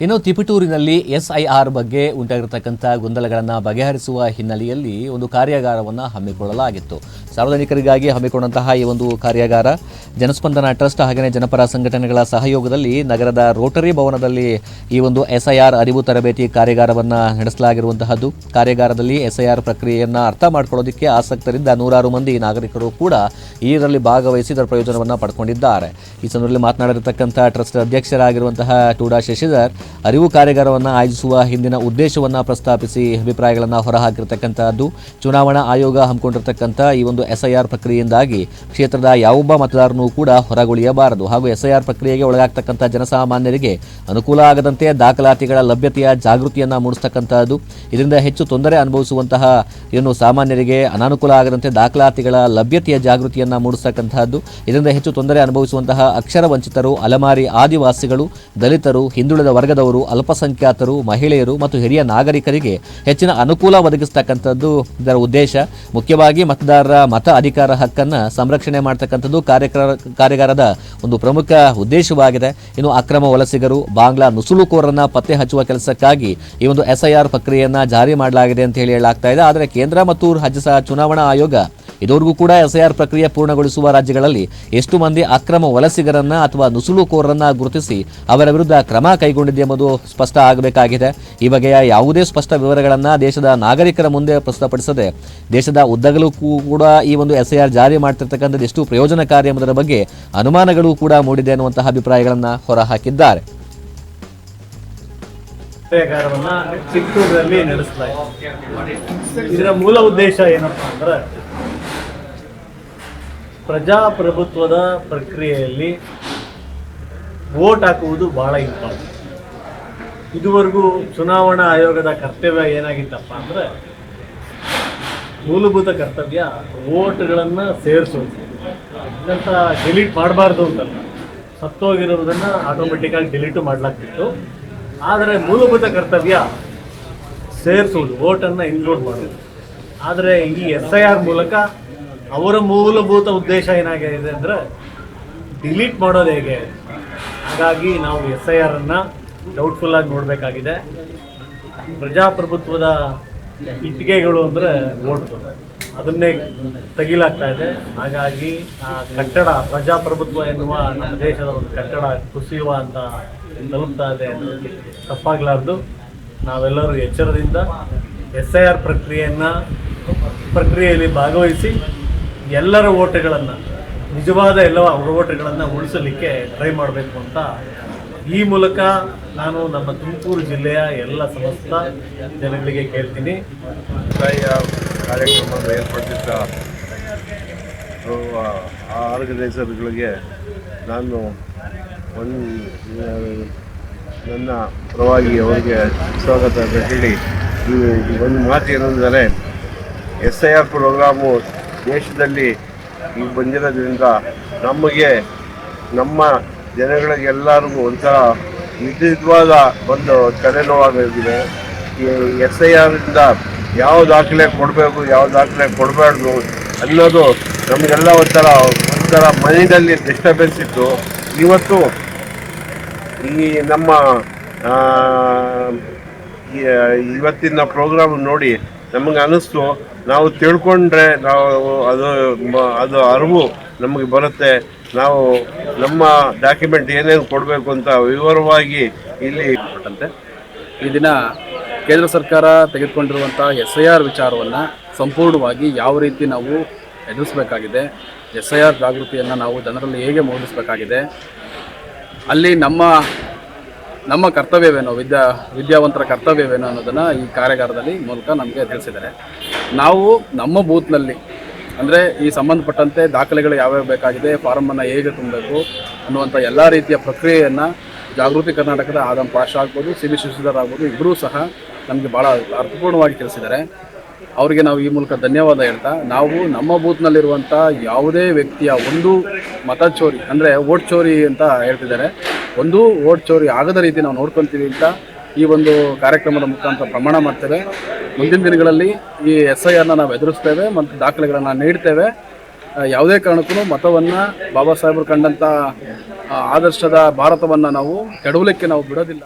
ಇನ್ನು ತಿಪಟೂರಿನಲ್ಲಿ SIR ಬಗ್ಗೆ ಉಂಟಾಗಿರತಕ್ಕಂಥ ಗೊಂದಲಗಳನ್ನು ಬಗೆಹರಿಸುವ ಹಿನ್ನೆಲೆಯಲ್ಲಿ ಒಂದು ಕಾರ್ಯಾಗಾರವನ್ನು ಹಮ್ಮಿಕೊಳ್ಳಲಾಗಿತ್ತು. ಸಾರ್ವಜನಿಕರಿಗಾಗಿ ಹಮ್ಮಿಕೊಂಡಂತಹ ಈ ಒಂದು ಕಾರ್ಯಾಗಾರ ಜನಸ್ಪಂದನ ಟ್ರಸ್ಟ್ ಹಾಗೆಯೇ ಜನಪರ ಸಂಘಟನೆಗಳ ಸಹಯೋಗದಲ್ಲಿ ನಗರದ ರೋಟರಿ ಭವನದಲ್ಲಿ ಈ ಒಂದು SIR ಅರಿವು ತರಬೇತಿ ಕಾರ್ಯಾಗಾರವನ್ನು ನಡೆಸಲಾಗಿರುವಂತಹದ್ದು. ಕಾರ್ಯಾಗಾರದಲ್ಲಿ SIR ಪ್ರಕ್ರಿಯೆಯನ್ನು ಅರ್ಥ ಮಾಡಿಕೊಳ್ಳೋದಕ್ಕೆ ಆಸಕ್ತರಿದ್ದ ನೂರಾರು ಮಂದಿ ನಾಗರಿಕರು ಕೂಡ ಇದರಲ್ಲಿ ಭಾಗವಹಿಸಿ ಇದರ ಪ್ರಯೋಜನವನ್ನು ಪಡ್ಕೊಂಡಿದ್ದಾರೆ. ಈ ಸಂದರ್ಭದಲ್ಲಿ ಮಾತನಾಡಿರತಕ್ಕಂಥ ಟ್ರಸ್ಟ್ ಅಧ್ಯಕ್ಷರಾಗಿರುವಂತಹ ಟೂಡಾ ಶಶಿಧರ್ ಅರಿವು ಕಾರ್ಯಾಗಾರವನ್ನು ಆಯೋಜಿಸುವ ಹಿಂದಿನ ಉದ್ದೇಶವನ್ನು ಪ್ರಸ್ತಾಪಿಸಿ ಅಭಿಪ್ರಾಯಗಳನ್ನು ಹೊರಹಾಕಿರತಕ್ಕಂಥದ್ದು. ಚುನಾವಣಾ ಆಯೋಗ ಹಮ್ಮಿಕೊಂಡಿರತಕ್ಕಂಥ ಈ ಒಂದು SIR ಪ್ರಕ್ರಿಯೆಯಿಂದಾಗಿ ಕ್ಷೇತ್ರದ ಯಾವೊಬ್ಬ ಮತದಾರನೂ ಕೂಡ ಹೊರಗುಳಿಯಬಾರದು ಹಾಗೂ SIR ಪ್ರಕ್ರಿಯೆಗೆ ಒಳಗಾಗ್ತಕ್ಕಂಥ ಜನಸಾಮಾನ್ಯರಿಗೆ ಅನುಕೂಲ ಆಗದಂತೆ ದಾಖಲಾತಿಗಳ ಲಭ್ಯತೆಯ ಜಾಗೃತಿಯನ್ನು ಮೂಡಿಸ್ತಕ್ಕಂಥದ್ದು. ಇದರಿಂದ ಹೆಚ್ಚು ತೊಂದರೆ ಅನುಭವಿಸುವಂತಹ ಏನು ಸಾಮಾನ್ಯರಿಗೆ ಅನಾನುಕೂಲ ಆಗದಂತೆ ದಾಖಲಾತಿಗಳ ಲಭ್ಯತೆಯ ಜಾಗೃತಿಯನ್ನು ಮೂಡಿಸ್ತಕ್ಕಂಥದ್ದು. ಇದರಿಂದ ಹೆಚ್ಚು ತೊಂದರೆ ಅನುಭವಿಸುವಂತಹ ಅಕ್ಷರ ವಂಚಿತರು, ಅಲೆಮಾರಿ ಆದಿವಾಸಿಗಳು, ದಲಿತರು, ಹಿಂದುಳಿದ ವರ್ಗದವರು, ಅಲ್ಪಸಂಖ್ಯಾತರು, ಮಹಿಳೆಯರು ಮತ್ತು ಹಿರಿಯ ನಾಗರಿಕರಿಗೆ ಹೆಚ್ಚಿನ ಅನುಕೂಲ ಒದಗಿಸ್ತಕ್ಕಂಥದ್ದು ಇದರ ಉದ್ದೇಶ. ಮುಖ್ಯವಾಗಿ ಮತದಾರರ ಮತ ಅಧಿಕಾರ ಹಕ್ಕನ್ನು ಸಂರಕ್ಷಣೆ ಮಾಡತಕ್ಕಂಥದ್ದು ಕಾರ್ಯಾಗಾರದ ಒಂದು ಪ್ರಮುಖ ಉದ್ದೇಶವಾಗಿದೆ. ಇನ್ನು ಅಕ್ರಮ ವಲಸಿಗರು, ಬಾಂಗ್ಲಾ ನುಸುಳುಕೋರರನ್ನ ಪತ್ತೆ ಹಚ್ಚುವ ಕೆಲಸಕ್ಕಾಗಿ ಈ ಒಂದು SIR ಪ್ರಕ್ರಿಯೆಯನ್ನು ಜಾರಿ ಮಾಡಲಾಗಿದೆ ಅಂತ ಹೇಳಲಾಗ್ತಾ ಇದೆ. ಆದರೆ ಕೇಂದ್ರ ಮತ್ತು ರಾಜ್ಯ ಚುನಾವಣಾ ಆಯೋಗ ಇದುವರೆಗೂ ಕೂಡ SIR ಪ್ರಕ್ರಿಯೆ ಪೂರ್ಣಗೊಳಿಸುವ ರಾಜ್ಯಗಳಲ್ಲಿ ಎಷ್ಟು ಮಂದಿ ಅಕ್ರಮ ವಲಸಿಗರನ್ನ ಅಥವಾ ನುಸುಳುಕೋರರನ್ನ ಗುರುತಿಸಿ ಅವರ ವಿರುದ್ಧ ಕ್ರಮ ಕೈಗೊಂಡಿದೆ ಎಂಬುದು ಸ್ಪಷ್ಟ ಆಗಬೇಕಾಗಿದೆ. ಈ ಬಗೆಯ ಯಾವುದೇ ಸ್ಪಷ್ಟ ವಿವರಗಳನ್ನು ದೇಶದ ನಾಗರಿಕರ ಮುಂದೆ ಪ್ರಸ್ತುತಪಡಿಸದೆ ದೇಶದ ಉದ್ದಗಲೂ ಕೂಡ ಈ ಒಂದು SIR ಜಾರಿ ಮಾಡ್ತಿರ್ತಕ್ಕಂಥದ್ದು ಎಷ್ಟು ಪ್ರಯೋಜನಕಾರಿ ಎಂಬುದರ ಬಗ್ಗೆ ಅನುಮಾನಗಳು ಕೂಡ ಮೂಡಿದೆ ಅನ್ನುವಂತಹ ಅಭಿಪ್ರಾಯಗಳನ್ನು ಹೊರಹಾಕಿದ್ದಾರೆ. ಚಿತ್ತೂರಿನಲ್ಲಿ ನಡೆಸಲಾಯಿತು. ಇದರ ಮೂಲ ಉದ್ದೇಶ ಏನಪ್ಪಾ ಅಂದ್ರೆ ಪ್ರಜಾಪ್ರಭುತ್ವದ ಪ್ರಕ್ರಿಯೆಯಲ್ಲಿ ವೋಟ್ ಹಾಕುವುದು ಬಹಳ ಇಂಪಾರ್ಟೆಂಟ್. ಇದುವರೆಗೂ ಚುನಾವಣಾ ಆಯೋಗದ ಕರ್ತವ್ಯ ಏನಾಗಿತ್ತಪ್ಪ ಅಂದರೆ ಮೂಲಭೂತ ಕರ್ತವ್ಯ ವೋಟ್ಗಳನ್ನು ಸೇರಿಸೋದು. ಇದನ್ನ ಡಿಲೀಟ್ ಮಾಡಬಾರ್ದು ಅಂತಲ್ಲ, ಸತ್ತೋಗಿರೋದನ್ನು ಆಟೋಮೆಟಿಕ್ಕಾಗಿ ಡಿಲೀಟು ಮಾಡಲಾಗ್ತಿತ್ತು. ಆದರೆ ಮೂಲಭೂತ ಕರ್ತವ್ಯ ಸೇರಿಸೋದು, ವೋಟನ್ನು ಇನ್ಕ್ಲೂಡ್ ಮಾಡೋದು. ಆದರೆ ಈ SIR ಮೂಲಕ ಅವರ ಮೂಲಭೂತ ಉದ್ದೇಶ ಏನಾಗಿದೆ ಅಂದರೆ ಡಿಲೀಟ್ ಮಾಡೋದು ಹೇಗೆ. ಹಾಗಾಗಿ ನಾವು SIR ಅನ್ನು ಡೌಟ್ಫುಲ್ ಆಗಿ ನೋಡಬೇಕಾಗಿದೆ. ಪ್ರಜಾಪ್ರಭುತ್ವದ ಇಟ್ಟಿಗೆಗಳು ಅಂದರೆ ವೋಟ್ಗಳು, ಅದನ್ನೇ ತೆಗಿಲಾಗ್ತಾ ಇದೆ. ಹಾಗಾಗಿ ಆ ಕಟ್ಟಡ, ಪ್ರಜಾಪ್ರಭುತ್ವ ಎನ್ನುವ ನಮ್ಮ ದೇಶದ ಒಂದು ಕಟ್ಟಡ ಕುಸಿಯುವ ಅಂತ ತಲುಪ್ತಾ ಇದೆ ಅನ್ನೋದು ತಪ್ಪಾಗಲಾರ್ದು ನಾವೆಲ್ಲರೂ ಎಚ್ಚರದಿಂದ SIR ಪ್ರಕ್ರಿಯೆಯಲ್ಲಿ ಭಾಗವಹಿಸಿ ಎಲ್ಲರ ಓಟುಗಳನ್ನು, ನಿಜವಾದ ಎಲ್ಲ ಓಟುಗಳನ್ನು ಉಳಿಸಲಿಕ್ಕೆ ಟ್ರೈ ಮಾಡಬೇಕು ಅಂತ ಈ ಮೂಲಕ ನಾನು ನಮ್ಮ ತುಮಕೂರು ಜಿಲ್ಲೆಯ ಎಲ್ಲ ಸಮಸ್ತ ಜನಗಳಿಗೆ ಕೇಳ್ತೀನಿ. ಕಾರ್ಯಕ್ರಮವನ್ನು ಏರ್ಪಡಿಸಿದ್ದ ಆರ್ಗನೈಸರ್ಗಳಿಗೆ ನಾನು ನನ್ನ ಪರವಾಗಿ ಅವರಿಗೆ ಸ್ವಾಗತ ಹೇಳಿ ಒಂದು ಮಾತು ಏನೆಂದರೆ SIR ಪ್ರೋಗ್ರಾಮು ದೇಶದಲ್ಲಿ ಈಗ ಬಂದಿರೋದ್ರಿಂದ ನಮಗೆ, ನಮ್ಮ ಜನಗಳಿಗೆಲ್ಲರಿಗೂ ಒಂಥರ ವಿಧವಾದ ಒಂದು ತಲೆನೋವಾಗಿದೆ. ಈ SIR ಇಂದ ಯಾವ ದಾಖಲೆ ಕೊಡಬೇಕು, ಯಾವ ದಾಖಲೆ ಕೊಡಬಾರ್ದು ಅನ್ನೋದು ನಮಗೆಲ್ಲ ಒಂಥರ ಮೈಂಡಲ್ಲಿ ಡಿಸ್ಟರ್ಬೆನ್ಸ್ ಇತ್ತು. ಇವತ್ತು ಈ ನಮ್ಮ ಇವತ್ತಿನ ಪ್ರೋಗ್ರಾಮ್ ನೋಡಿ ನಮಗೆ ಅನ್ನಿಸ್ತು, ನಾವು ತಿಳ್ಕೊಂಡ್ರೆ ಅದು ಅರಿವು ನಮಗೆ ಬರುತ್ತೆ. ನಾವು ನಮ್ಮ ಡಾಕ್ಯುಮೆಂಟ್ ಏನೇನು ಕೊಡಬೇಕು ಅಂತ ವಿವರವಾಗಿ ಇಲ್ಲಿ ಕೊಟ್ಟಂತೆ ಈ ದಿನ ಕೇಂದ್ರ ಸರ್ಕಾರ ತೆಗೆದುಕೊಂಡಿರುವಂಥ SIR ವಿಚಾರವನ್ನು ಸಂಪೂರ್ಣವಾಗಿ ಯಾವ ರೀತಿ ನಾವು ಎದುರಿಸಬೇಕಾಗಿದೆ, SIR ಜಾಗೃತಿಯನ್ನು ನಾವು ಜನರಲ್ಲಿ ಹೇಗೆ ಮೂಡಿಸಬೇಕಾಗಿದೆ, ಅಲ್ಲಿ ನಮ್ಮ ಕರ್ತವ್ಯವೇನು, ವಿದ್ಯಾವಂತರ ಕರ್ತವ್ಯವೇನು ಅನ್ನೋದನ್ನು ಈ ಕಾರ್ಯಾಗಾರದಲ್ಲಿ ಮೂಲಕ ನಮಗೆ ತಿಳಿಸಿದ್ದಾರೆ. ನಾವು ನಮ್ಮ ಬೂತ್ನಲ್ಲಿ ಅಂದರೆ ಈ ಸಂಬಂಧಪಟ್ಟಂತೆ ದಾಖಲೆಗಳು ಯಾವ್ಯಾವ ಬೇಕಾಗಿದೆ, ಫಾರಮನ್ನು ಹೇಗೆ ತುಂಬಬೇಕು ಅನ್ನುವಂಥ ಎಲ್ಲ ರೀತಿಯ ಪ್ರಕ್ರಿಯೆಯನ್ನು ಜಾಗೃತಿ ಕರ್ನಾಟಕದ ಆದಂ ಪಾಷಾ ಆಗ್ಬೋದು, CB ಶಶಿಧರ್ ಆಗ್ಬೋದು, ಇಬ್ಬರೂ ಸಹ ನಮಗೆ ಭಾಳ ಅರ್ಥಪೂರ್ಣವಾಗಿ ತಿಳಿಸಿದ್ದಾರೆ. ಅವರಿಗೆ ನಾವು ಈ ಮೂಲಕ ಧನ್ಯವಾದ ಹೇಳ್ತಾ, ನಾವು ನಮ್ಮ ಬೂತ್ನಲ್ಲಿರುವಂಥ ಯಾವುದೇ ವ್ಯಕ್ತಿಯ ಒಂದು ಮತ ಚೋರಿ ಅಂದರೆ ವೋಟ್ ಚೋರಿ ಅಂತ ಹೇಳ್ತಿದ್ದಾರೆ, ಒಂದು ವೋಟ್ ಚೋರಿ ಆಗದ ರೀತಿ ನಾವು ನೋಡ್ಕೊತೀವಿ ಅಂತ ಈ ಒಂದು ಕಾರ್ಯಕ್ರಮದ ಮುಖಾಂತರ ಪ್ರಮಾಣ ಮಾಡ್ತೇವೆ. ಮುಂದಿನ ದಿನಗಳಲ್ಲಿ ಈ SIRನ ನಾವು ಎದುರಿಸ್ತೇವೆ ಮತ್ತು ದಾಖಲೆಗಳನ್ನು ನೀಡ್ತೇವೆ. ಯಾವುದೇ ಕಾರಣಕ್ಕೂ ಮತವನ್ನು ಬಾಬಾ ಸಾಹೇಬರು ಕಂಡಂಥ ಆದರ್ಶದ ಭಾರತವನ್ನು ನಾವು ಕೆಡವಲಿಕ್ಕೆ ನಾವು ಬಿಡೋದಿಲ್ಲ.